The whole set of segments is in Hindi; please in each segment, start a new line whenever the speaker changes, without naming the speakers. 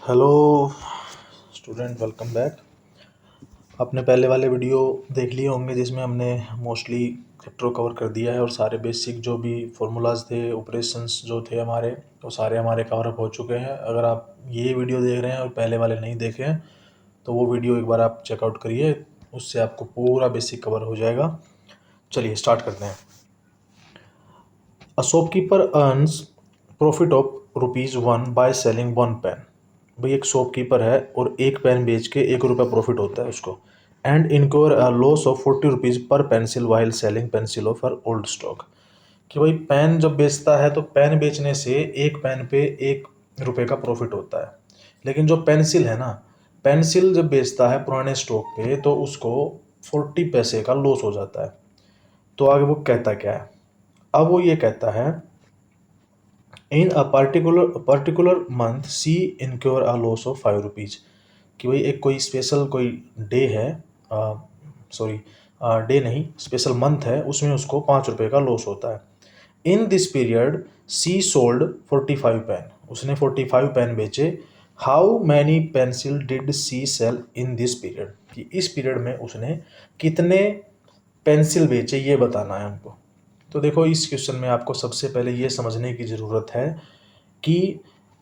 Hello student, welcome back. आपने पहले वाले वीडियो देख लिए होंगे जिसमें हमने मोस्टली चैप्टर कवर कर दिया है और सारे बेसिक जो भी फार्मूलाज थे, ऑपरेशंस जो थे हमारे, वो सारे हमारे कवर अप हो चुके हैं। अगर आप ये वीडियो देख रहे हैं और पहले वाले नहीं देखे हैं तो वो वीडियो एक बार आप चेकआउट करिए, उससे आपको पूरा बेसिक कवर हो जाएगा। चलिए स्टार्ट करते हैं। A shopkeeper earns profit of ₹1 by selling one pen. भाई एक शॉपकीपर है और एक पेन बेच के ₹1 प्रॉफिट होता है उसको। एंड इनकोर लॉस ऑफ ₹40 पर pencil while selling pencil of her old stock. कि भाई पेन जब बेचता है तो पेन बेचने से एक पेन पे ₹1 का प्रॉफिट होता है, लेकिन जो पेंसिल है ना, पेंसिल जब बेचता है पुराने स्टॉक पे तो उसको 40 पैसे का लॉस हो जाता है। तो आगे वो कहता क्या है, अब वो ये कहता है in a particular month she incur a loss of ₹5 कि भाई एक कोई स्पेशल कोई डे है, सॉरी डे नहीं, स्पेशल मंथ है, उसमें उसको ₹5 का लॉस होता है। In this period she sold 45 pen, उसने 45 पेन बेचे। How many pencil did she sell in this period, कि इस पीरियड में उसने कितने पेंसिल बेचे ये बताना है हमको। तो देखो इस क्वेश्चन में आपको सबसे पहले ये समझने की ज़रूरत है कि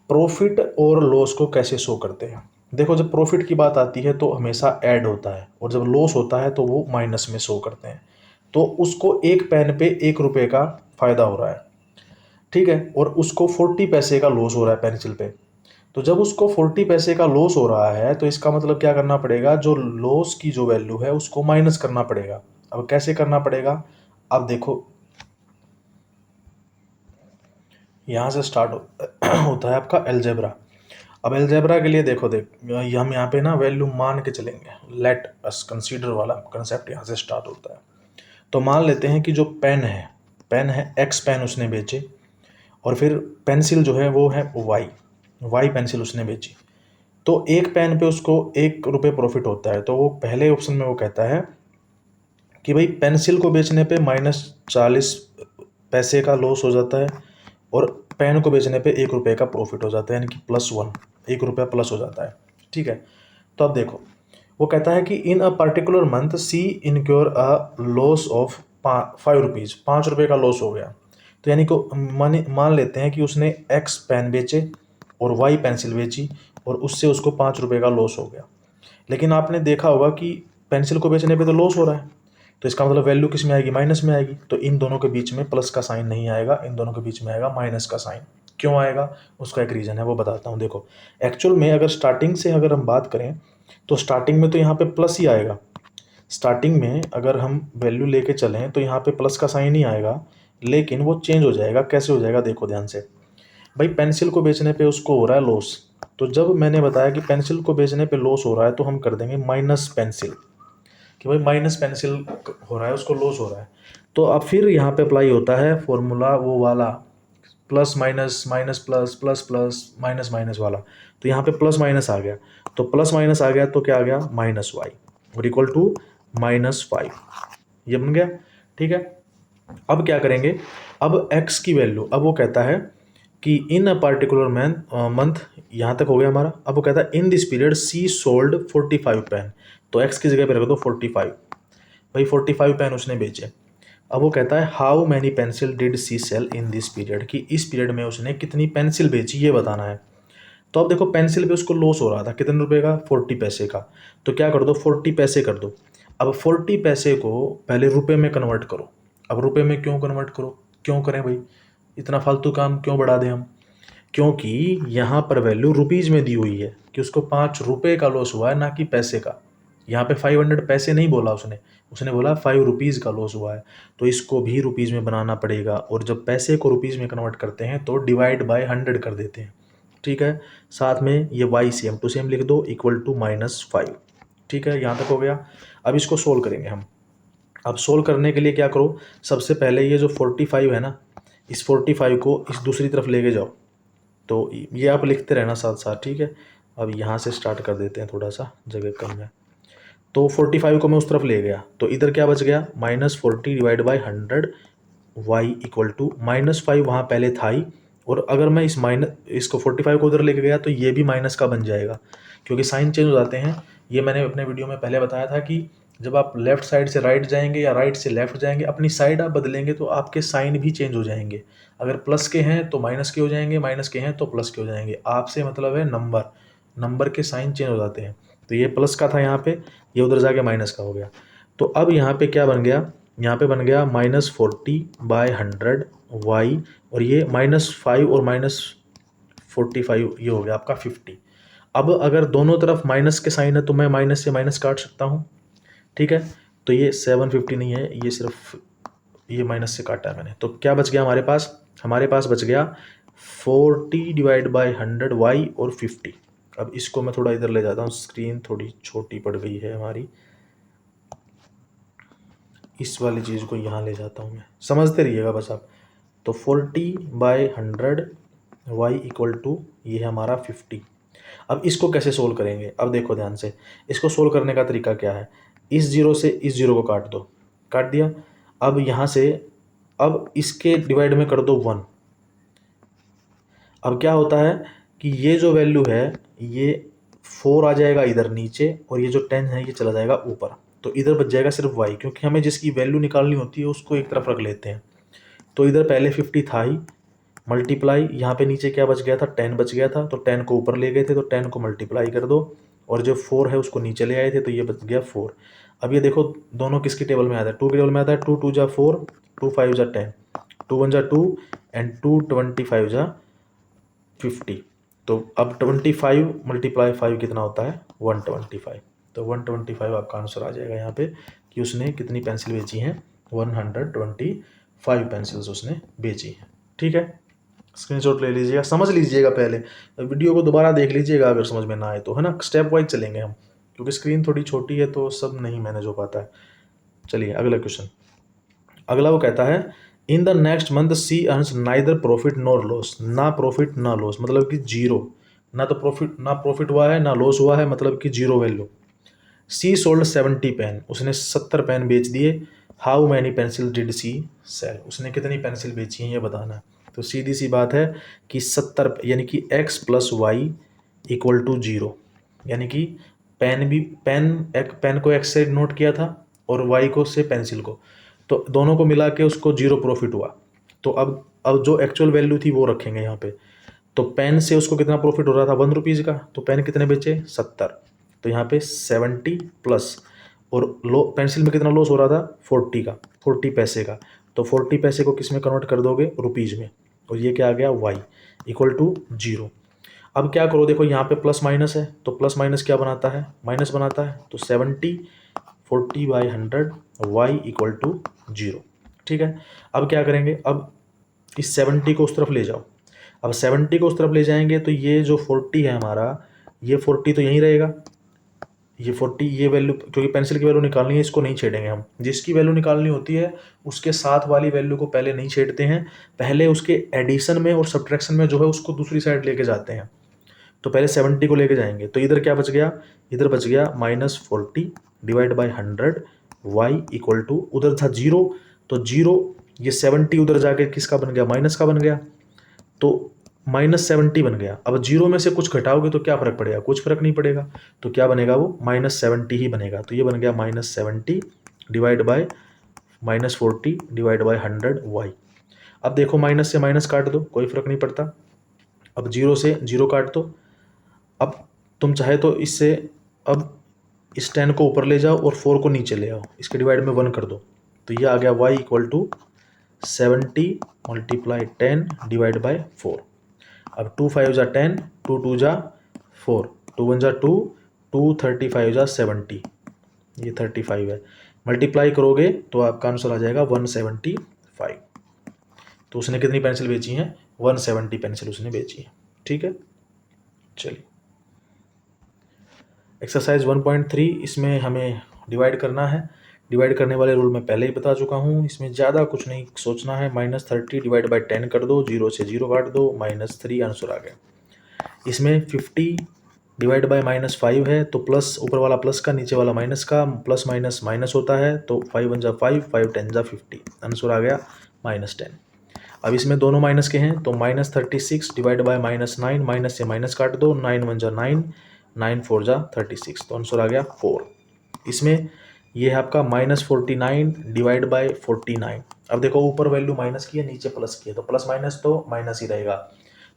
प्रॉफिट और लॉस को कैसे शो करते हैं। देखो जब प्रॉफिट की बात आती है तो हमेशा ऐड होता है, और जब लॉस होता है तो वो माइनस में शो करते हैं। तो उसको एक पेन पे ₹1 का फ़ायदा हो रहा है, ठीक है, और उसको 40 पैसे का लॉस हो रहा है पेंसिल पे। तो जब उसको 40 पैसे का लॉस हो रहा है तो इसका मतलब क्या करना पड़ेगा, जो लॉस की जो वैल्यू है उसको माइनस करना पड़ेगा। अब कैसे करना पड़ेगा, अब देखो यहाँ से स्टार्ट होता है आपका अलजेब्रा। अब अलजेब्रा के लिए देखो हम यहाँ पे ना वैल्यू मान के चलेंगे, लेट अस कंसीडर वाला कंसेप्ट यहाँ से स्टार्ट होता है। तो मान लेते हैं कि जो पेन है एक्स पेन उसने बेचे, और फिर पेंसिल जो है वो है वाई पेंसिल उसने बेची। तो एक पेन पे उसको ₹1 प्रॉफिट होता है। तो वो पहले ऑप्शन में वो कहता है कि भाई पेंसिल को बेचने पे -40 पैसे का लॉस हो जाता है, और पेन को बेचने पे ₹1 का प्रॉफिट हो जाता है, यानी कि +1, ₹1 प्लस हो जाता है। ठीक है, तो अब देखो वो कहता है कि in a particular month she incur a loss of ₹5, ₹5 का लॉस हो गया। तो यानी को मान लेते हैं कि उसने एक्स पेन बेचे और वाई पेंसिल बेची, और उससे उसको ₹5 का लॉस हो गया। लेकिन आपने देखा होगा कि पेंसिल को बेचने पे तो लॉस हो रहा है, तो इसका मतलब वैल्यू किस में आएगी, माइनस में आएगी। तो इन दोनों के बीच में प्लस का साइन नहीं आएगा, इन दोनों के बीच में आएगा माइनस का साइन। क्यों आएगा, उसका एक रीज़न है, वो बताता हूँ। देखो एक्चुअल में अगर स्टार्टिंग से अगर हम बात करें तो स्टार्टिंग में तो यहाँ पे प्लस ही आएगा। स्टार्टिंग में अगर हम वैल्यू लेके चलें तो यहाँ पे प्लस का साइन ही आएगा, लेकिन वो चेंज हो जाएगा। कैसे हो जाएगा, देखो ध्यान से। भाई पेंसिल को बेचने पे उसको हो रहा है लॉस, तो जब मैंने बताया कि पेंसिल को बेचने पे लॉस हो रहा है तो हम कर देंगे माइनस पेंसिल, कि भाई माइनस पेंसिल हो रहा है, उसको लॉस हो रहा है। तो अब फिर यहाँ पे अप्लाई होता है फॉर्मूला वो वाला, plus minus minus plus plus plus minus minus वाला। तो यहाँ पे प्लस माइनस आ गया, तो प्लस माइनस आ गया तो क्या आ गया, -y और इक्वल टू -5, ये बन गया। ठीक है, अब क्या करेंगे, अब x की वैल्यू, अब वो कहता है कि इन अ पार्टिकुलर मंथ, यहाँ तक हो गया हमारा। अब वो कहता है in this period she sold 45 pen, तो x की जगह पे रख दो 45। भाई 45 पेन उसने बेचे। अब वो कहता है how many pencil did she sell in this period, कि इस पीरियड में उसने कितनी पेंसिल बेची ये बताना है। तो अब देखो पेंसिल पे उसको लॉस हो रहा था, कितने रुपए का, 40 पैसे का। तो क्या कर दो, 40 पैसे कर दो। अब 40 पैसे को पहले रुपए में कन्वर्ट करो। अब रुपए में क्यों कन्वर्ट करो, क्यों करें भाई, इतना फालतू काम क्यों बढ़ा दें हम, क्योंकि यहाँ पर वैल्यू रुपीज़ में दी हुई है कि उसको ₹5 का लॉस हुआ है, ना कि पैसे का। यहाँ पे 500 पैसे नहीं बोला उसने, उसने बोला ₹5 का लॉस हुआ है। तो इसको भी रुपीज़ में बनाना पड़ेगा, और जब पैसे को रुपीज़ में कन्वर्ट करते हैं तो डिवाइड बाय 100 कर देते हैं। ठीक है, साथ में ये y सेम टू सेम लिख दो, इक्वल टू -5। ठीक है, यहाँ तक हो गया। अब इसको सोल्व करेंगे हम। अब सोल्व करने के लिए क्या करो, सबसे पहले ये जो 45 है ना, इस 45 को इस दूसरी तरफ लेके जाओ। तो ये आप लिखते रहना साथ साथ, ठीक है। अब यहाँ से स्टार्ट कर देते हैं, थोड़ा सा जगह कम है। तो 45 को मैं उस तरफ ले गया, तो इधर क्या बच गया, -40 divide by 100, y equal to -5 वहाँ पहले था ही, और अगर मैं इसको 45 को उधर लेके गया तो ये भी माइनस का बन जाएगा, क्योंकि साइन चेंज हो जाते हैं। ये मैंने अपने वीडियो में पहले बताया था कि जब आप लेफ्ट साइड से राइट जाएंगे या राइट से लेफ्ट जाएंगे, अपनी साइड आप बदलेंगे तो आपके साइन भी चेंज हो जाएंगे। अगर प्लस के हैं तो माइनस के हो जाएंगे, माइनस के हैं तो प्लस के हो जाएंगे। आपसे मतलब है नंबर के साइन चेंज हो जाते हैं। तो ये प्लस का था यहाँ पे, ये उधर जाके माइनस का हो गया। तो अब यहाँ पे क्या बन गया, यहाँ पे बन गया -40/100 y, और ये -5 और -45 ये हो गया आपका 50। अब अगर दोनों तरफ माइनस के साइन है तो मैं माइनस से माइनस काट सकता हूँ, ठीक है। तो ये 750 नहीं है, ये सिर्फ ये माइनस से काटा है मैंने। तो क्या बच गया हमारे पास बच गया 40/100 y और 50। अब इसको मैं थोड़ा इधर ले जाता हूँ, स्क्रीन थोड़ी छोटी पड़ गई है हमारी, इस वाली चीज़ को यहाँ ले जाता हूँ मैं, समझते रहिएगा बस आप। तो 40/100 y इक्वल टू ये है हमारा 50। अब इसको कैसे सोल्व करेंगे, अब देखो ध्यान से। इसको सोल्व करने का तरीका क्या है, इस जीरो से इस जीरो को काट दो, काट दिया। अब यहाँ से अब इसके डिवाइड में कर दो 1। अब क्या होता है कि ये जो वैल्यू है ये 4 आ जाएगा इधर नीचे, और ये जो 10 है ये चला जाएगा ऊपर। तो इधर बच जाएगा सिर्फ y, क्योंकि हमें जिसकी वैल्यू निकालनी होती है उसको एक तरफ रख लेते हैं। तो इधर पहले 50 था ही, मल्टीप्लाई यहाँ पे नीचे क्या बच गया था, 10 बच गया था। तो 10 को ऊपर ले गए थे तो 10 को मल्टीप्लाई कर दो, और जो 4 है उसको नीचे ले आए थे तो ये बच गया 4। अब ये देखो दोनों किसकी टेबल में आता है, 2 की टेबल में आता है। 2 2 जा 4, 2 5 जा 10, 2 1 जा 2 एंड 2 25 जा 50। तो अब 25 × 5 कितना होता है, 125। तो 125 आपका आंसर आ जाएगा यहाँ पे कि उसने कितनी पेंसिल बेची हैं, 125 पेंसिल्स उसने बेची हैं, ठीक है। स्क्रीनशॉट ले लीजिएगा, समझ लीजिएगा, पहले वीडियो को दोबारा देख लीजिएगा अगर समझ में ना आए तो, है ना। स्टेप वाइज चलेंगे हम, क्योंकि स्क्रीन थोड़ी छोटी है तो सब नहीं मैनेज हो पाता है। चलिए अगला क्वेश्चन। अगला वो कहता है in the next month she earns neither profit nor loss, ना प्रॉफिट ना लॉस, मतलब कि जीरो, ना तो प्रॉफिट हुआ है ना लॉस हुआ है, मतलब कि zero value. She sold 70 pen, उसने 70 पेन बेच दिए। How many pencil did she sell, उसने कितनी पेंसिल बेची हैं ये बताना है। तो सीधी सी बात है कि 70 यानी कि x + y इक्वल टू 0, यानी कि पेन को x से नोट किया था और y को से पेंसिल को, तो दोनों को मिला के उसको 0 प्रॉफिट हुआ। तो अब जो एक्चुअल वैल्यू थी वो रखेंगे यहाँ पे। तो पेन से उसको कितना प्रॉफिट हो रहा था, 1 रुपीज़ का, तो पेन कितने बेचे, 70। तो यहाँ पे 70 प्लस, और पेंसिल में कितना लॉस हो रहा था, 40 का, 40 पैसे का। तो 40 पैसे को किस में कन्वर्ट कर दोगे, रुपीज़ में, और ये क्या आ गया, y इक्वल टू 0। अब क्या करो, देखो यहाँ पे प्लस माइनस है, तो प्लस माइनस क्या बनाता है, माइनस बनाता है। तो 70 40/100 y इक्वल टू 0, ठीक है। अब क्या करेंगे, अब इस 70 को उस तरफ ले जाओ। अब 70 को उस तरफ ले जाएंगे तो ये जो 40 है हमारा, ये 40 तो यहीं रहेगा, ये 40, ये वैल्यू, क्योंकि पेंसिल की वैल्यू निकालनी है, इसको नहीं छेड़ेंगे हम। जिसकी वैल्यू निकालनी होती है उसके साथ वाली वैल्यू को पहले नहीं छेड़ते हैं, पहले उसके एडिशन में और सब्ट्रैक्शन में जो है उसको दूसरी साइड लेके जाते हैं। तो पहले 70 को लेके जाएंगे, तो इधर क्या बच गया, इधर बच गया -40/100 y इक्वल टू, उधर था 0, तो 0, ये 70 उधर जाके किसका बन गया, माइनस का बन गया, तो -70 बन गया। अब 0 में से कुछ घटाओगे तो क्या फ़र्क पड़ेगा, कुछ फ़र्क नहीं पड़ेगा, तो क्या बनेगा, वो -70 ही बनेगा। तो ये बन गया -70 डिवाइड बाय -40/100 y। अब देखो माइनस से माइनस काट दो, कोई फ़र्क नहीं पड़ता। अब 0 से 0 काट दो। अब तुम चाहे तो इससे अब इस 10 को ऊपर ले जाओ और 4 को नीचे ले आओ, इसके डिवाइड में 1 कर दो। तो ये आ गया y equal to 70 × 10 divide by 4। अब 2 5 जा 10, 2 2 जा 4, 2 1 जा 2, 2 35 जा 70, ये 35 है। मल्टीप्लाई करोगे तो आपका आंसर आ जाएगा 175। तो उसने कितनी पेंसिल बेची हैं, 170 पेंसिल उसने बेची है, ठीक है। चलिए एक्सरसाइज 1.3, इसमें हमें डिवाइड करना है। डिवाइड करने वाले रूल मैं पहले ही बता चुका हूँ, इसमें ज़्यादा कुछ नहीं सोचना है। -30 डिवाइड बाय 10 कर दो, 0 से 0 काट दो, -3 आंसर आ गया। इसमें 50 डिवाइड बाय -5 है, तो प्लस ऊपर वाला प्लस का, नीचे वाला माइनस का, प्लस माइनस होता है, तो 5 1 जा 5, 5 10 जा 50, आंसर आ गया -10। अब इसमें दोनों माइनस के हैं तो -36 डिवाइड बाय -9, माइनस से माइनस काट दो, 9 1 जा 9, 9 4 जा 36, तो आंसर आ गया 4। इसमें ये है आपका -49 डिवाइड बाय 49। अब देखो ऊपर वैल्यू माइनस की है, नीचे प्लस की है, तो प्लस माइनस तो माइनस ही रहेगा।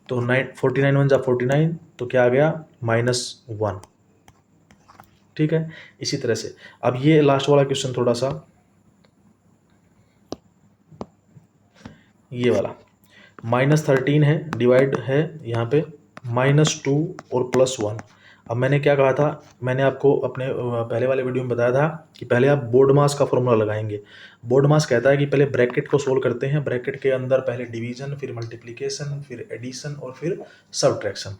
तो 49 1 जा 49, तो क्या आ गया -1। ठीक है, इसी तरह से अब ये लास्ट वाला क्वेश्चन थोड़ा सा ये वाला -13 है, डिवाइड है यहाँ पे -2 और +1। अब मैंने क्या कहा था, मैंने आपको अपने पहले वाले वीडियो में बताया था कि पहले आप बोर्ड मास का फॉर्मूला लगाएंगे। बोर्ड मास कहता है कि पहले ब्रैकेट को सोल्व करते हैं, ब्रैकेट के अंदर पहले डिवीजन, फिर मल्टीप्लिकेशन, फिर एडिशन और फिर सब्ट्रैक्शन।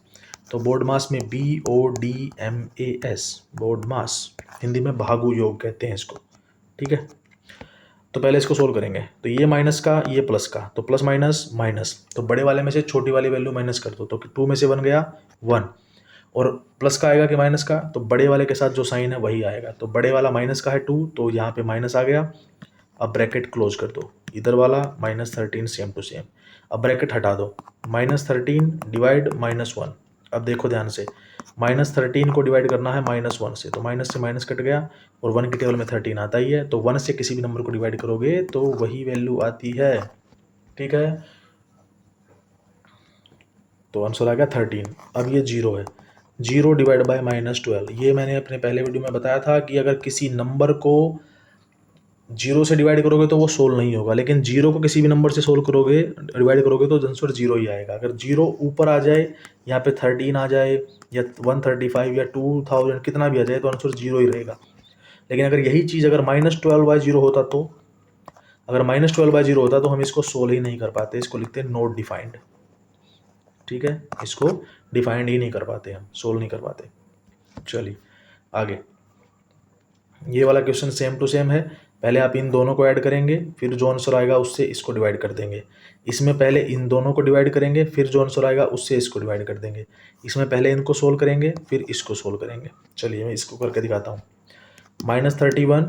तो बोर्ड मास में BODMAS, बोर्ड मास, हिंदी में भागु योग कहते हैं इसको। ठीक है, तो पहले इसको सोल्व करेंगे, तो ये माइनस का ये प्लस का, तो प्लस माइनस माइनस, तो बड़े वाले में से छोटी वाली वैल्यू माइनस कर दो, तो 2 में से 1 गया 1, और प्लस का आएगा कि माइनस का, तो बड़े वाले के साथ जो साइन है वही आएगा, तो बड़े वाला माइनस का है 2, तो यहाँ पे माइनस आ गया। अब ब्रैकेट क्लोज कर दो, इधर वाला -13 सेम टू सेम। अब ब्रैकेट हटा दो, -13 डिवाइड -1। अब देखो ध्यान से, -13 को डिवाइड करना है -1 से, तो माइनस से माइनस कट गया और 1 की टेबल में 13 आता ही है, तो 1 से किसी भी नंबर को डिवाइड करोगे तो वही वैल्यू आती है। ठीक है, तो आंसर आ गया 13। अब ये 0 है, 0 डिवाइड बाय -12। ये मैंने अपने पहले वीडियो में बताया था कि अगर किसी नंबर को 0 से डिवाइड करोगे तो वो सोल्व नहीं होगा, लेकिन 0 को किसी भी नंबर से सोल्व करोगे, डिवाइड करोगे तो आंसर 0 ही आएगा। अगर 0 ऊपर आ जाए, यहाँ पे 13 आ जाए या 135 या 2000 कितना भी आ जाए, तो आंसर 0 ही रहेगा। लेकिन अगर यही चीज़ अगर -12/0 होता, तो अगर -12/0 होता तो हम इसको सोल्व ही नहीं कर पाते, इसको लिखते हैं नॉट डिफाइंड। ठीक है, इसको डिफाइंड ही नहीं कर पाते, हम सोल्व नहीं कर पाते। चलिए आगे, ये वाला क्वेश्चन सेम टू सेम है। पहले आप इन दोनों को ऐड करेंगे, फिर जो आंसर आएगा उससे इसको डिवाइड कर देंगे। इसमें पहले इन दोनों को डिवाइड करेंगे, फिर जो आंसर आएगा उससे इसको डिवाइड कर देंगे। इसमें पहले इनको सोल्व करेंगे, फिर इसको सोल्व करेंगे। चलिए मैं इसको करके दिखाता हूँ। -31,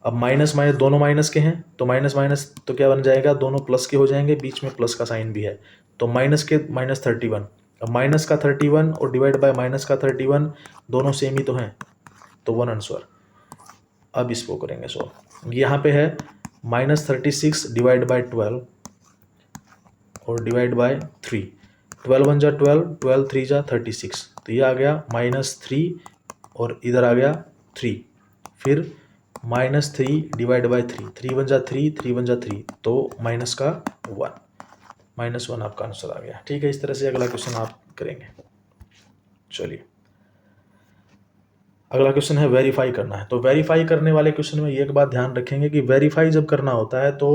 अब माइनस माइनस दोनों माइनस के हैं, तो माइनस माइनस तो क्या बन जाएगा, दोनों प्लस के हो जाएंगे, बीच में प्लस का साइन भी है, तो माइनस के -31। अब माइनस का 31 और डिवाइड बाय माइनस का 31 दोनों सेम ही तो हैं, तो 1 आंसर। अब इसको करेंगे सॉल्व। यहाँ पे है -36 डिवाइड बाय 12 और डिवाइड बाय 3। 12 1 जा 12, 12 3 जा 36, तो ये आ गया -3 और इधर आ गया 3, फिर -3 डिवाइड बाय 3, 3 1 जा 3, 3 1 जा 3, तो माइनस का 1, -1 आपका आंसर आ गया। ठीक है, इस तरह से अगला क्वेश्चन आप करेंगे। चलिए अगला क्वेश्चन है वेरीफाई करना है। तो वेरीफाई करने वाले क्वेश्चन में एक बात ध्यान रखेंगे कि वेरीफाई जब करना होता है तो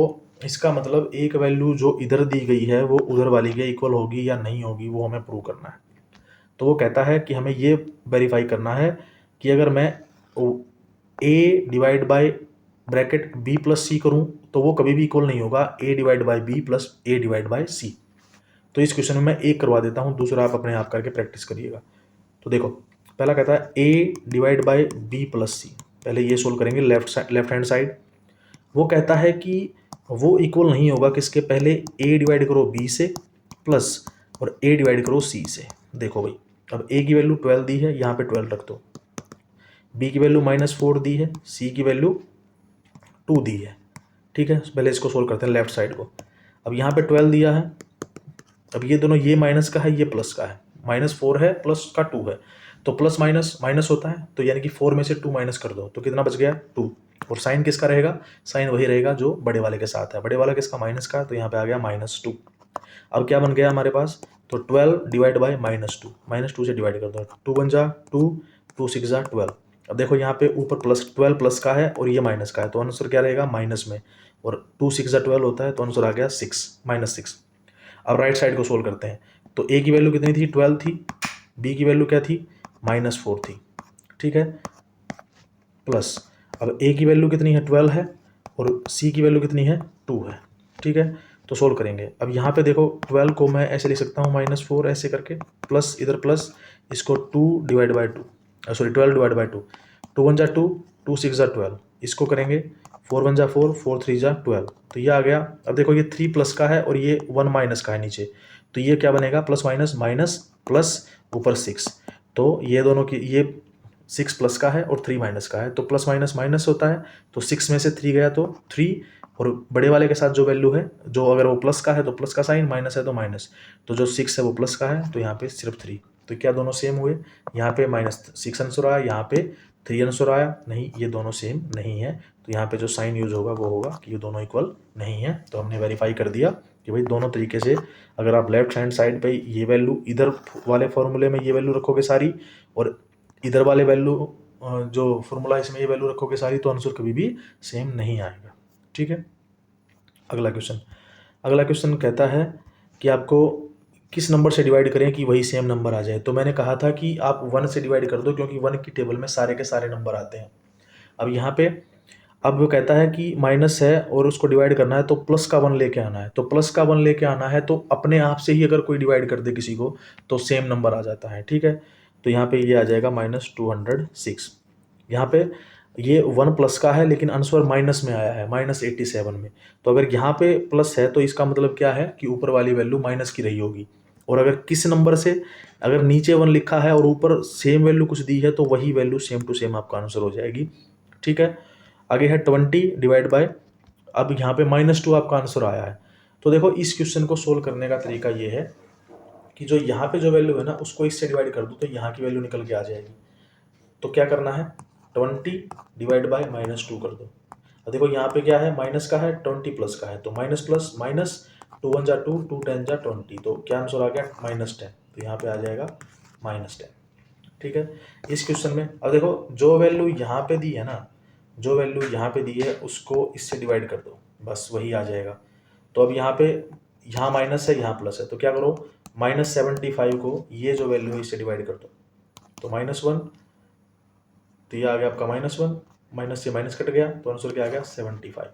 इसका मतलब एक वैल्यू जो इधर दी गई है वो उधर वाली के इक्वल होगी या नहीं होगी, वो हमें प्रूव करना है। तो वो कहता है कि हमें ये वेरीफाई करना है कि अगर मैं a divide by bracket b plus C करूँ तो वो कभी भी इक्वल नहीं होगा a divide by b plus a divide by C. तो इस क्वेश्चन में मैं एक करवा देता हूँ, दूसरा आप अपने आप करके प्रैक्टिस करिएगा। तो देखो पहला कहता है a divide by b plus C, पहले ये सोल्व करेंगे लेफ्ट हैंड साइड। वो कहता है कि वो इक्वल नहीं होगा किसके, पहले a डिवाइड करो b से प्लस और a डिवाइड करो c से। देखो भाई, अब a की वैल्यू 12 दी है, यहाँ पे 12 रख दो, b की वैल्यू -4 दी है, c की वैल्यू 2 दी है। ठीक है, पहले इसको सोल्व करते हैं लेफ्ट साइड को। अब यहाँ पे 12 दिया है, अब ये दोनों, ये माइनस का है ये प्लस का है, -4 है प्लस का 2 है, तो प्लस माइनस माइनस होता है, तो यानी कि 4 में से 2 माइनस कर दो, तो कितना बच गया 2। और साइन किसका रहेगा, साइन वही रहेगा जो बड़े वाले के साथ है, बड़े वाला किसका माइनस का, तो यहाँ पे आ गया -2। अब क्या बन गया हमारे पास, तो 12 डिवाइड बाय -2, -2 से डिवाइड कर दो, 2 1 जा 2, 2 6 जा 12। अब देखो यहाँ पे ऊपर प्लस 12 प्लस का है और ये माइनस का है, तो आंसर क्या रहेगा माइनस में, और 2 6 जा 12 होता है, तो आंसर आ गया 6, -6। अब राइट साइड को सोल्व करते हैं, तो a की वैल्यू कितनी थी 12 थी, b की वैल्यू क्या थी -4 थी। ठीक है, प्लस अब a की वैल्यू कितनी है 12 है और c की वैल्यू कितनी है 2 है। ठीक है, तो सोल्व करेंगे। अब यहाँ पे देखो 12 को मैं ऐसे लिख सकता हूँ -4 ऐसे करके, प्लस इधर प्लस, इसको 2 divide by 2, sorry 12 divide by 2, 2 1 जा 2, 2 6 जा 12, इसको करेंगे 4 1 जा 4, 4 3 जा 12, तो ये आ गया। अब देखो ये 3 प्लस का है और ये 1 माइनस का है नीचे, तो ये क्या बनेगा, प्लस माइनस माइनस प्लस ऊपर 6, तो ये दोनों की, ये 6 प्लस का है और 3 माइनस का है, तो प्लस माइनस माइनस होता है, तो 6 में से 3 गया तो 3, और बड़े वाले के साथ जो वैल्यू है, जो अगर वो प्लस का है तो प्लस का साइन, माइनस है तो माइनस, तो जो 6 है वो प्लस का है, तो यहाँ पे सिर्फ 3, तो क्या दोनों सेम हुए, यहाँ पे -6 आंसर आया, यहाँ पे 3 आंसर आया, नहीं ये दोनों सेम नहीं है, तो यहाँ पे जो साइन यूज होगा वो होगा कि ये दोनों इक्वल नहीं है, तो हमने वेरीफाई कर दिया कि भाई दोनों तरीके से, अगर आप लेफ्ट हैंड साइड पे ये वैल्यू इधर वाले फॉर्मूले में ये वैल्यू रखोगे सारी, और इधर वाले वैल्यू जो फॉर्मूला इसमें ये वैल्यू रखोगे सारी, तो आंसर कभी भी सेम नहीं आएगा। ठीक है, अगला क्वेश्चन कहता है कि आपको किस नंबर से डिवाइड करें कि वही सेम नंबर आ जाए, तो मैंने कहा था कि आप 1 से डिवाइड कर दो, क्योंकि 1 की टेबल में सारे के सारे नंबर आते हैं। अब यहाँ पे अब वो कहता है कि माइनस है और उसको डिवाइड करना है, तो प्लस का 1 लेके आना है, तो प्लस का 1 लेके आना है, तो अपने आप से ही अगर कोई डिवाइड कर दे किसी को तो सेम नंबर आ जाता है। ठीक है, तो यहाँ पे ये आ जाएगा -206। यहाँ पे ये 1 प्लस का है लेकिन आंसर माइनस में आया है, -87 में, तो अगर यहाँ पे प्लस है तो इसका मतलब क्या है कि ऊपर वाली वैल्यू माइनस की रही होगी, और अगर किस नंबर से, अगर नीचे 1 लिखा है और ऊपर सेम वैल्यू कुछ दी है, तो वही वैल्यू सेम टू सेम आपका आंसर हो जाएगी। ठीक है, आगे है 20 डिवाइड बाय, अब यहाँ पे -2 आपका आंसर आया है, तो देखो इस क्वेश्चन को सोल्व करने का तरीका ये है कि जो यहाँ पे जो वैल्यू है ना उसको इससे डिवाइड कर दो, तो यहाँ की वैल्यू निकल के आ जाएगी। तो क्या करना है, 20 डिवाइड बाय -2 कर दो। अब देखो यहाँ पे क्या है, माइनस का है, 20 प्लस का है, तो माइनस प्लस माइनस, 2 1 जा 2, 2 10 जा 20, तो क्या आंसर आ गया -10, तो यहाँ पे आ जाएगा -10। ठीक है, इस क्वेश्चन में अब देखो जो वैल्यू यहाँ पे दी है ना, जो वैल्यू यहाँ पे दी है उसको इससे डिवाइड कर दो, बस वही आ जाएगा। तो अब यहाँ पे, यहाँ माइनस है यहाँ प्लस है, तो क्या करो, -75 को ये जो वैल्यू है इससे डिवाइड कर दो, तो -1, तो ये आ गया आपका -1, माइनस से माइनस कट गया, तो आंसर क्या आ गया 75,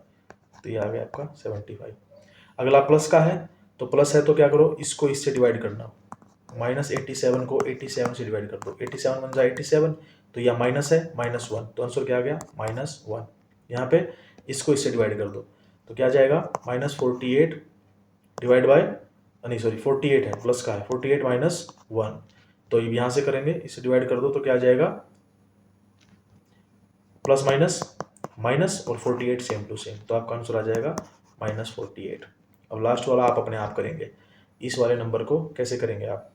तो ये आ गया आपका 75। अगला प्लस का है, तो प्लस है तो क्या करो, इसको इससे डिवाइड करना, -87 को 87 से डिवाइड कर दो, 87 1 जा 87, तो यह माइनस है -1, तो आंसर क्या आ गया -1। यहाँ पे इसको इससे डिवाइड कर दो, तो क्या जाएगा -48 डिवाइड बाय, नहीं सॉरी 48 है, प्लस का है, 48 -1, तो यहाँ से करेंगे, इससे डिवाइड कर दो, तो क्या आ जाएगा प्लस माइनस माइनस और 48 सेम टू सेम, तो आपका आंसर आ जाएगा -48। अब लास्ट वाला आप अपने आप करेंगे, इस वाले नंबर को कैसे करेंगे आप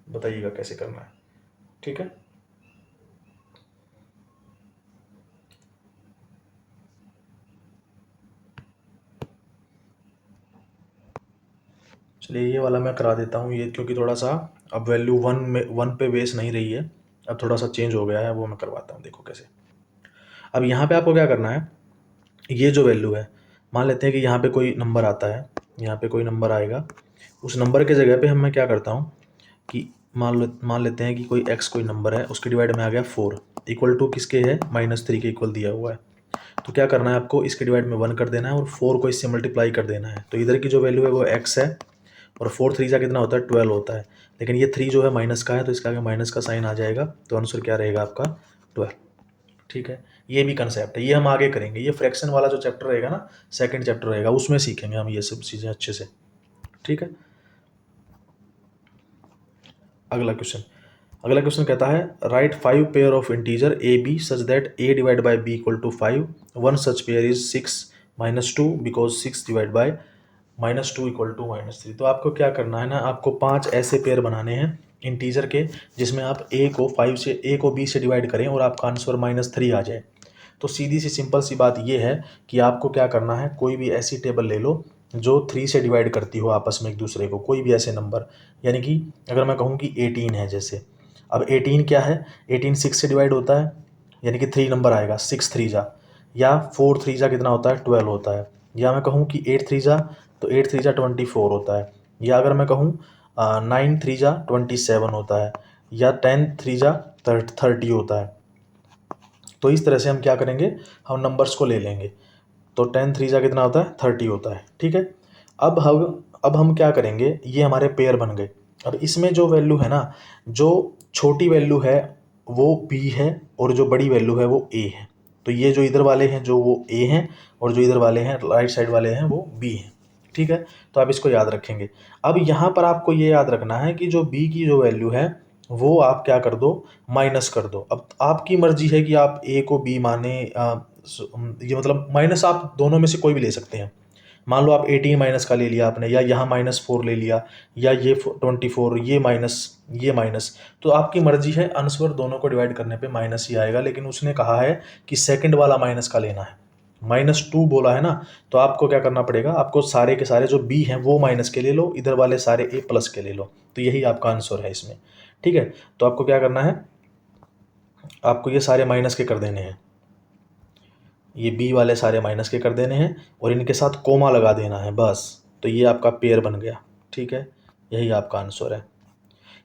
बताइएगा कैसे करना है। ठीक है, चलिए ये वाला मैं करा देता हूँ ये, क्योंकि थोड़ा सा अब वैल्यू 1 पे बेस नहीं रही है, अब थोड़ा सा चेंज हो गया है, वो मैं करवाता हूँ, देखो कैसे। अब यहाँ पे आपको क्या करना है, ये जो वैल्यू है, मान लेते हैं कि यहाँ पे कोई नंबर आता है, यहाँ पे कोई नंबर आएगा, उस नंबर के जगह पे मैं क्या करता हूँ कि मान लेते हैं कि कोई x कोई नंबर है, उसके डिवाइड में आ गया 4, इक्वल टू किसके है, -3 के इक्वल दिया हुआ है, तो क्या करना है आपको, इसके डिवाइड में 1 कर देना है और 4 को इससे मल्टीप्लाई कर देना है, तो इधर की जो वैल्यू है वो x है, और 4 3 जा कितना होता है 12 होता है, लेकिन ये 3 जो है माइनस का है, तो इसका आगे माइनस का साइन आ जाएगा, तो आंसर क्या रहेगा आपका 12। ठीक है, ये भी कंसेप्ट है, ये हम आगे करेंगे, ये फ्रैक्शन वाला जो चैप्टर रहेगा ना, सेकंड चैप्टर रहेगा, उसमें सीखेंगे हम ये सब चीज़ें अच्छे से। ठीक है, अगला क्वेश्चन कहता है, right 5 pair of integer A B such that a divide by b equal to 5, one such pair is 6 -2 because 6 divide by -2 equal to -3। तो आपको क्या करना है ना, आपको 5 ऐसे पेयर बनाने हैं इंटीजर के, जिसमें आप a को b से डिवाइड करें और आपका आंसर -3 आ जाए। तो सीधी सी सिंपल सी बात ये है कि आपको क्या करना है, कोई भी ऐसी टेबल ले लो जो 3 से डिवाइड करती हो आपस में एक दूसरे को, कोई भी ऐसे नंबर, यानी कि अगर मैं कहूँ कि 18 है जैसे, अब 18 क्या है, 18 6 से डिवाइड होता है, यानी कि 3 नंबर आएगा, 6 3 जा, या 4 3 जा कितना होता है 12 होता है, या मैं कहूँ कि 8 3 जा, तो 8 3 जा 24 होता है, या अगर मैं कहूँ 9 3 जा 27 होता है, या 10 3 जा 30 होता है। तो इस तरह से हम क्या करेंगे, हम नंबर्स को ले लेंगे, तो 10 3 जा कितना होता है 30 होता है। ठीक है, अब हम क्या करेंगे, ये हमारे पेयर बन गए। अब इसमें जो वैल्यू है ना, जो छोटी वैल्यू है वो b है और जो बड़ी वैल्यू है वो a है। तो ये जो इधर वाले हैं जो वो ए हैं, और जो इधर वाले हैं राइट साइड वाले हैं वो बी हैं। ठीक है, तो आप इसको याद रखेंगे। अब यहाँ पर आपको ये याद रखना है कि जो बी की जो वैल्यू है वो आप क्या कर दो, माइनस कर दो। अब आपकी मर्जी है कि आप ए को बी माने, ये मतलब माइनस आप दोनों में से कोई भी ले सकते हैं। मान लो आप 18 माइनस का ले लिया आपने, या यहाँ -4 ले लिया, या ये 24, ये माइनस, तो आपकी मर्जी है। आंसर दोनों को डिवाइड करने पे माइनस ही आएगा, लेकिन उसने कहा है कि सेकंड वाला माइनस का लेना है, -2 बोला है ना, तो आपको क्या करना पड़ेगा, आपको सारे के सारे जो बी हैं वो माइनस के ले लो, इधर वाले सारे ए प्लस के ले लो, तो यही आपका आंसर है इसमें। ठीक है, तो आपको क्या करना है, आपको ये सारे माइनस के कर देने हैं, ये बी वाले सारे माइनस के कर देने हैं, और इनके साथ कोमा लगा देना है बस, तो ये आपका पेयर बन गया। ठीक है, यही आपका आंसर है।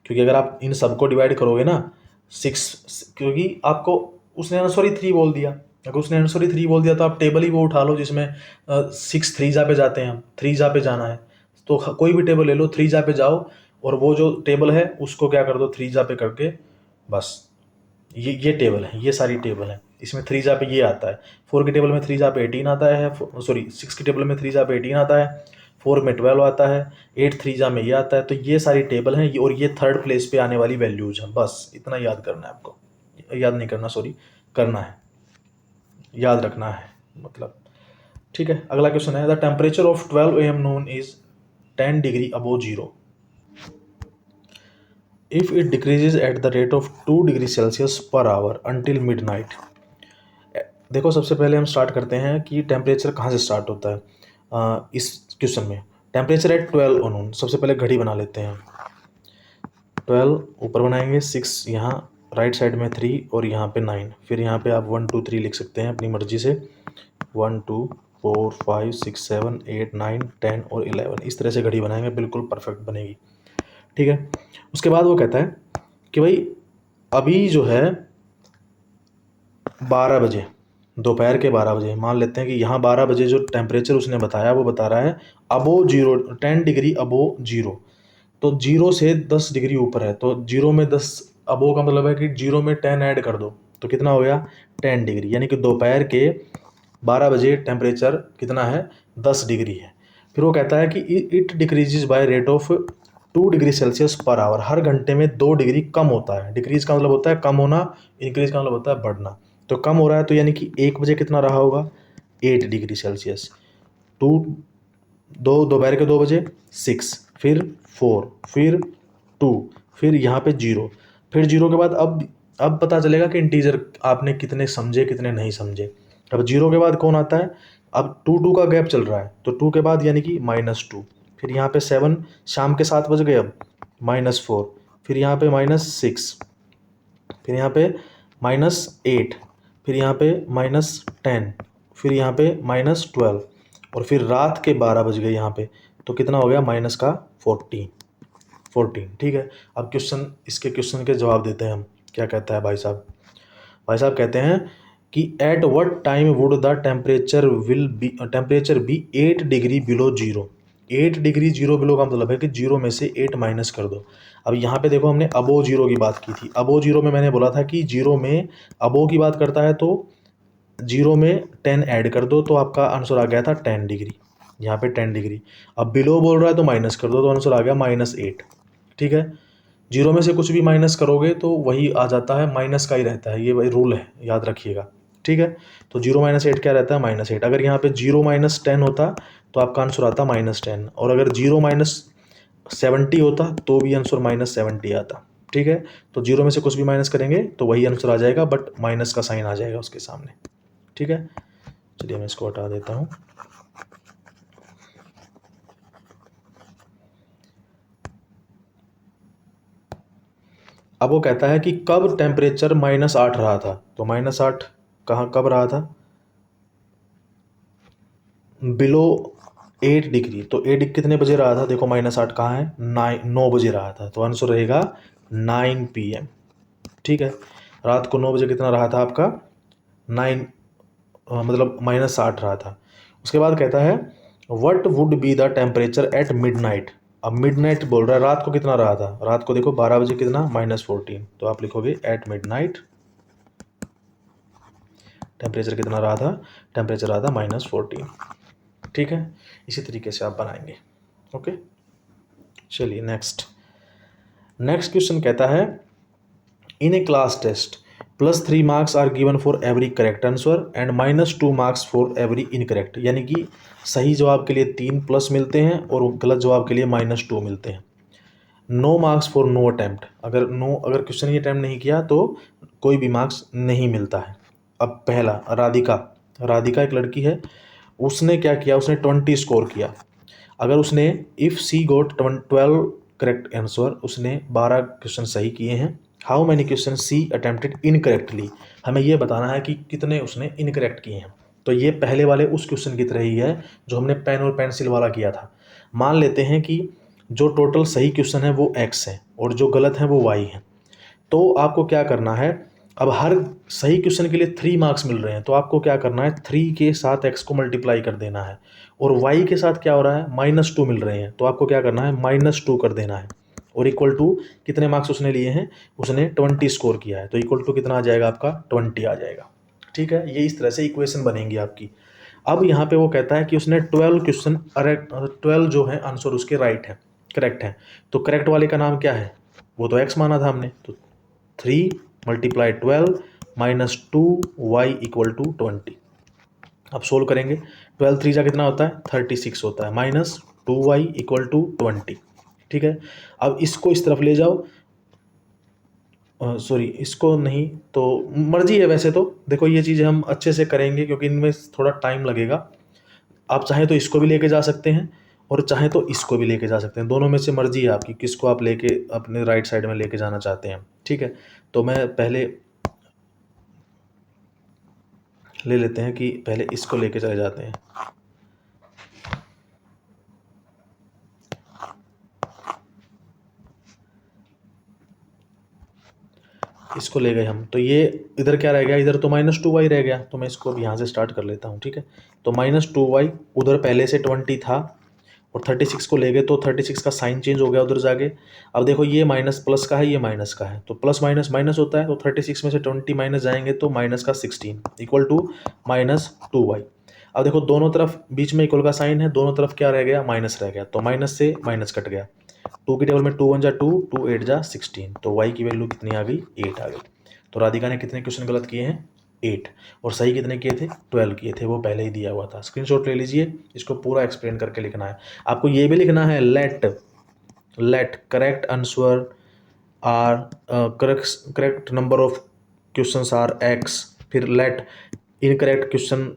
क्योंकि अगर आप इन सबको डिवाइड करोगे ना 6, क्योंकि आपको उसने आंसर ही 3 बोल दिया, अगर उसने आंसर ही 3 बोल दिया तो आप टेबल ही वो उठा लो जिसमें 6 3 जा पे जाते हैं, हम 3 जा पे जाना है, तो कोई भी टेबल ले लो, 3 जा पे जाओ, और वो जो टेबल है उसको क्या कर दो 3 जा पे करके, बस ये टेबल है, ये सारी टेबल है, इसमें 3 जा पे ये आता है, 4 की टेबल में 3 जा पे 18 आता है, सॉरी 6 की टेबल में 3 जा पे 18 आता है, 4 में 12 आता है, 8 3 जा में ये आता है, तो ये सारी टेबल हैं, और ये थर्ड प्लेस पे आने वाली वैल्यूज हैं, बस इतना याद करना है आपको, याद नहीं करना, सॉरी करना है, याद रखना है मतलब। ठीक है, अगला क्वेश्चन है, the temperature of 12 AM Noon is 10 degree above zero if it decreases at the rate of 2 degree Celsius per our until midnight। देखो, सबसे पहले हम स्टार्ट करते हैं कि टेम्परेचर कहाँ से स्टार्ट होता है। इस क्वेश्चन में टेम्परेचर एट 12 ऑन, सबसे पहले घड़ी बना लेते हैं। 12 ऊपर बनाएंगे, 6 यहाँ राइट साइड में 3, और यहाँ पे 9, फिर यहाँ पे आप 1 2 3 लिख सकते हैं अपनी मर्जी से, 1 2 4 5 6 7 8 9 10 और 11, इस तरह से घड़ी बनाएंगे, बिल्कुल परफेक्ट बनेगी। ठीक है, उसके बाद वो कहता है कि भाई अभी जो है 12 बजे, दोपहर के 12 बजे, मान लेते हैं कि यहाँ 12 बजे जो टेम्परेचर उसने बताया वो बता रहा है अबो जीरो, 10 डिग्री अबो जीरो, तो जीरो से 10 डिग्री ऊपर है, तो जीरो में 10, अबो का मतलब है कि जीरो में 10 ऐड कर दो, तो कितना हो गया 10 डिग्री, यानी कि दोपहर के 12 बजे टेम्परेचर कितना है 10 डिग्री है। फिर वो कहता है कि it decreases by rate of 2 degree Celsius per hour, हर घंटे में 2 डिग्री कम होता है। डिक्रीज का मतलब होता है कम होना, इंक्रीज का मतलब होता है बढ़ना, तो कम हो रहा है, तो यानी कि 1 बजे कितना रहा होगा 8 डिग्री सेल्सियस, 2 दोपहर के 2 बजे 6, फिर 4, फिर 2, फिर यहाँ पे 0, फिर 0 के बाद अब पता चलेगा कि इंटीजर आपने कितने समझे कितने नहीं समझे। अब 0 के बाद कौन आता है, अब 2 का गैप चल रहा है, तो 2 के बाद यानी कि -2, फिर यहाँ पे 7, शाम के 7 बज गए, अब -4, फिर यहाँ पे -6, फिर यहाँ पे -8, फिर यहाँ पे -10, फिर यहाँ पे -12, और फिर रात के 12 बज गए यहाँ पे, तो कितना हो गया -14। ठीक है, अब इसके क्वेश्चन के जवाब देते हैं हम। क्या कहता है भाई साहब, कहते हैं कि at what time would the temperature be 8 degree below zero. 8 degree zero below का मतलब है कि जीरो में से 8 माइनस कर दो। अब यहाँ पे देखो, हमने अबो जीरो की बात की थी, अबो जीरो में मैंने बोला था कि जीरो में अबो की बात करता है तो जीरो में 10 ऐड कर दो, तो आपका आंसर आ गया था 10 डिग्री, यहाँ पे 10 डिग्री। अब बिलो बोल रहा है तो माइनस कर दो, तो आंसर आ गया -8। ठीक है, जीरो में से कुछ भी माइनस करोगे तो वही आ जाता है, माइनस का ही रहता है, ये वही रूल है, याद रखिएगा। ठीक है, तो 0 - 8 क्या रहता है -8। अगर यहाँ पे 0 - 10 होता तो आपका आंसर आता -10, और अगर 0 - 70 होता तो भी आंसर -70 आता। ठीक है, तो 0 में से कुछ भी माइनस करेंगे तो वही आंसर आ जाएगा, बट माइनस का साइन आ जाएगा उसके सामने। ठीक है, चलिए मैं इसको हटा देता हूँ। अब वो कहता है कि कब टेम्परेचर -8 रहा था, तो -8 कहाँ कब रहा था, बिलो 8 डिग्री, तो 8 कितने बजे रहा था, देखो -8 कहाँ है, 9 बजे रहा था, तो आंसर रहेगा 9 PM। ठीक है, रात को 9 बजे कितना रहा था आपका 9, मतलब -8 रहा था। उसके बाद कहता है what would be the temperature at midnight. अब मिडनाइट बोल रहा है रात को कितना रहा था, रात को देखो 12 बजे कितना -14, तो आप लिखोगे एट मिडनाइट टेम्परेचर कितना रहा था, टेम्परेचर रहा था -14। ठीक है, इसी तरीके से आप बनाएंगे। ओके, चलिए नेक्स्ट क्वेश्चन कहता है in a class test +3 marks are given for every correct answer and -2 marks for every incorrect, यानी कि सही जवाब के लिए 3 प्लस मिलते हैं और गलत जवाब के लिए -2 मिलते हैं। No marks for no attempt, अगर क्वेश्चन ही अटैम्प्ट नहीं किया तो कोई भी मार्क्स नहीं मिलता है। अब पहला राधिका एक लड़की है, उसने क्या किया, उसने 20 स्कोर किया। अगर उसने if she got 12 correct answer, उसने 12 क्वेश्चन सही किए हैं। How many question she attempted incorrectly, हमें ये बताना है कि कितने उसने इनकरेक्ट किए हैं। तो ये पहले वाले उस क्वेश्चन की तरह ही है जो हमने पेन और पेंसिल वाला किया था। मान लेते हैं कि जो टोटल सही क्वेश्चन है वो x है और जो गलत है वो y है। तो आपको क्या करना है, अब हर सही क्वेश्चन के लिए 3 मार्क्स मिल रहे हैं, तो आपको क्या करना है, 3 के साथ x को मल्टीप्लाई कर देना है। और y के साथ क्या हो रहा है, -2 मिल रहे हैं, तो आपको क्या करना है, -2 कर देना है। और इक्वल टू कितने मार्क्स उसने लिए हैं, उसने 20 स्कोर किया है, तो इक्वल टू कितना आ जाएगा आपका, 20 आ जाएगा। ठीक है, ये इस तरह से इक्वेशन बनेंगी आपकी। अब यहाँ पे वो कहता है कि उसने 12 जो है आंसर उसके राइट है, करेक्ट है। तो करेक्ट वाले का नाम क्या है, वो तो x माना था हमने, तो 3 × 12 -2 y = 20। अब सोल्व करेंगे, 12 3 कितना होता है, 36 होता है, -2y = 20। ठीक है, अब इसको इस तरफ ले जाओ, सॉरी इसको नहीं, तो मर्जी है वैसे तो। देखो ये चीज़ें हम अच्छे से करेंगे क्योंकि इनमें थोड़ा टाइम लगेगा। आप चाहें तो इसको भी लेके जा सकते हैं और चाहें तो इसको भी लेके जा सकते हैं, दोनों में से मर्जी है आपकी, किसको आप लेके अपने राइट साइड में लेके जाना चाहते हैं। ठीक है, तो मैं पहले ले लेते हैं कि पहले इसको लेके चले जाते हैं। इसको ले गए हम, तो ये इधर क्या रह गया, इधर तो -2y रह गया, तो मैं इसको अब यहाँ से स्टार्ट कर लेता हूँ। ठीक है, तो -2y, उधर पहले से 20 था और 36 को ले गए, तो 36 का साइन चेंज हो गया उधर जाके। अब देखो ये माइनस प्लस का है, ये माइनस का है, तो प्लस माइनस माइनस होता है, तो 36 में से 20 माइनस जाएंगे तो माइनस का 16 = -2y। अब देखो दोनों तरफ बीच में इक्वल का साइन है, दोनों तरफ क्या रह गया, माइनस रह गया, तो माइनस से माइनस कट गया। 2 की टेबल में 2 1 जा 2, 2 8 जा 16, तो y की वैल्यू कितनी आ गई, 8 आ गई। तो राधिका ने कितने क्वेश्चन गलत किए हैं, 8, और सही कितने किए थे, 12 किए थे, वो पहले ही दिया हुआ था। स्क्रीनशॉट ले लीजिए, इसको पूरा एक्सप्लेन करके लिखना है। आपको ये भी लिखना है, let correct answer are correct number of questions are x, फिर let incorrect question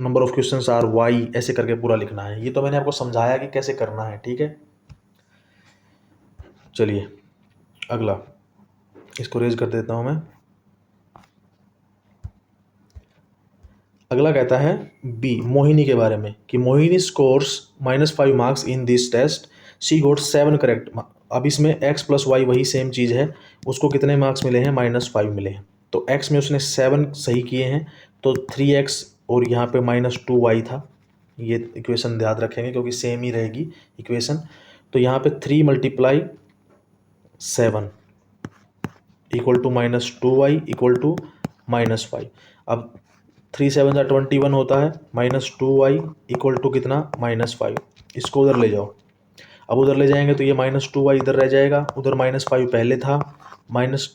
number of questions are y, ऐसे करके पूरा लिखना है। ये तो मैंने आपको समझाया कि कैसे करना है। ठीक है, चलिए अगला, इसको रेज कर देता हूं मैं। अगला कहता है बी, मोहिनी के बारे में, कि Mohini scores -5 marks in this test, she got 7 correct. अब इसमें x + y वही सेम चीज़ है, उसको कितने मार्क्स मिले हैं, -5 मिले हैं। तो x में उसने 7 सही किए हैं, तो 3x और यहाँ पे -2y था। ये इक्वेशन याद रखेंगे क्योंकि सेम ही रहेगी इक्वेशन। तो यहाँ पे 3 × 7 = -2y = -5। अब 3 7 जा 21 होता है, -2y = कितना, -5। इसको उधर ले जाओ, अब उधर ले जाएंगे तो ये -2y इधर रह जाएगा, उधर -5 पहले था, माइनस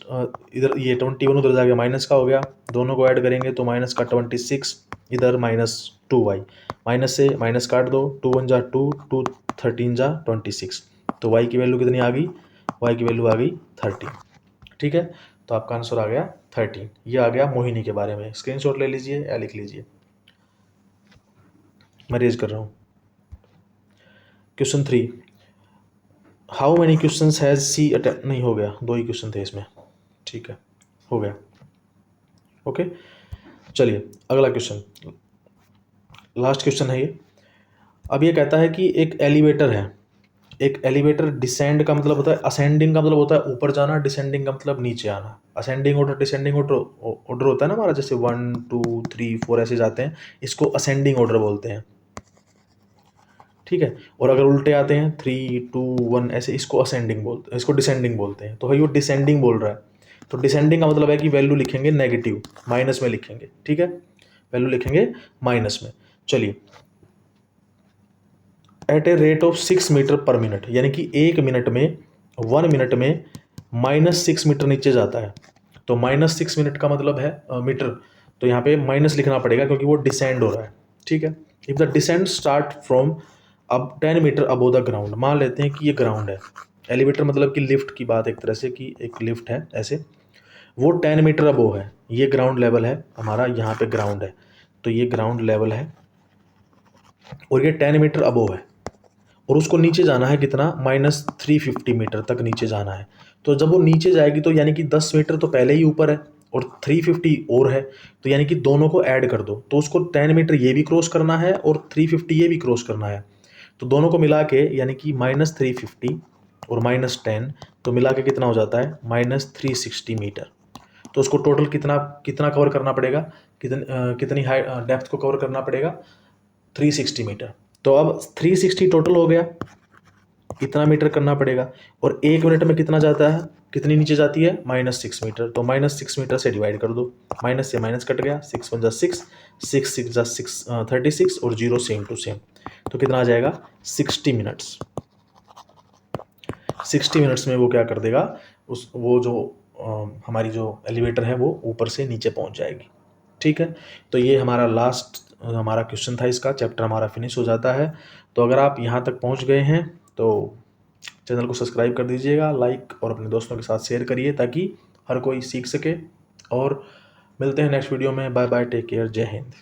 इधर ये 21 उधर जाके माइनस का हो गया, दोनों को ऐड करेंगे तो माइनस का 26, इधर -2y, माइनस से माइनस काट दो, 2 1 जा 2, 2 13 जा 26, तो y की वैल्यू कितनी आ गई, y की वैल्यू आ गई 13। ठीक है, तो आपका आंसर आ गया 13। ये आ गया मोहिनी के बारे में। स्क्रीनशॉट ले लीजिए या लिख लीजिए, मैं रेज कर रहा हूँ। Question 3, how many question has C attempt, नहीं हो गया, 2 ही क्वेश्चन थे इसमें। ठीक है, हो गया। ओके, चलिए अगला क्वेश्चन, लास्ट क्वेश्चन है ये। अब ये कहता है कि एक एलिवेटर है, एक एलिवेटर डिसेंड का मतलब होता है, असेंडिंग का मतलब होता है ऊपर जाना, डिसेंडिंग का मतलब नीचे आना। असेंडिंग ऑर्डर डिसेंडिंग ऑर्डर होता है ना हमारा, जैसे 1 2 3 4 ऐसे जाते हैं, इसको असेंडिंग ऑर्डर बोलते हैं। ठीक है, और अगर उल्टे आते हैं 3 2 1 ऐसे, इसको असेंडिंग बोलते हैं, इसको डिसेंडिंग बोलते हैं। तो भाई वो डिसेंडिंग बोल रहा है, तो डिसेंडिंग का मतलब है कि वैल्यू लिखेंगे नेगेटिव, माइनस में लिखेंगे। ठीक है, वैल्यू लिखेंगे माइनस में। चलिए, at a rate of 6 metre पर मिनट, यानी कि 1 मिनट में 1 मिनट में -6 मीटर नीचे जाता है। तो -6 मिनट का मतलब है मीटर, तो यहाँ पे माइनस लिखना पड़ेगा क्योंकि वो डिसेंड हो रहा है। ठीक है, if the descend start from अब 10 मीटर अबो द ग्राउंड, मान लेते हैं कि ये ग्राउंड है। एलिवेटर मतलब कि लिफ्ट की बात, एक तरह से कि एक लिफ्ट है ऐसे, वो 10 मीटर अबो है, ये ग्राउंड लेवल है हमारा, यहाँ पे ग्राउंड है, तो ये ग्राउंड लेवल है और ये 10 मीटर अबो है, और उसको नीचे जाना है कितना, -350 मीटर तक नीचे जाना है। तो जब वो नीचे जाएगी तो यानी कि 10 मीटर तो पहले ही ऊपर है और 350 और है, तो यानी कि दोनों को ऐड कर दो, तो उसको 10 मीटर ये भी क्रॉस करना है और 350 ये भी क्रॉस करना है। तो दोनों को मिला के यानी कि -350 और -10, तो मिला के कितना हो जाता है, -360 मीटर। तो उसको टोटल कितना कितना कवर करना पड़ेगा, कितनी हाई डेप्थ को कवर करना पड़ेगा, 360 मीटर। तो अब 360 टोटल हो गया, इतना मीटर करना पड़ेगा, और 1 मिनट में कितना जाता है, कितनी नीचे जाती है, -6 मीटर। तो -6 मीटर से डिवाइड कर दो, माइनस से माइनस कट गया, 6 वन जा 6, 6 6 जा 6 36 और 0 सेम टू सेम, तो कितना आ जाएगा, 60 मिनट्स। 60 मिनट्स में वो क्या कर देगा, उस वो जो हमारी जो एलिवेटर है वो ऊपर से नीचे पहुंच जाएगी। ठीक है, तो ये हमारा लास्ट हमारा क्वेश्चन था, इसका चैप्टर हमारा फिनिश हो जाता है। तो अगर आप यहाँ तक पहुँच गए हैं तो चैनल को सब्सक्राइब कर दीजिएगा, लाइक और अपने दोस्तों के साथ शेयर करिए ताकि हर कोई सीख सके। और मिलते हैं नेक्स्ट वीडियो में, बाय बाय, टेक केयर, जय हिंद।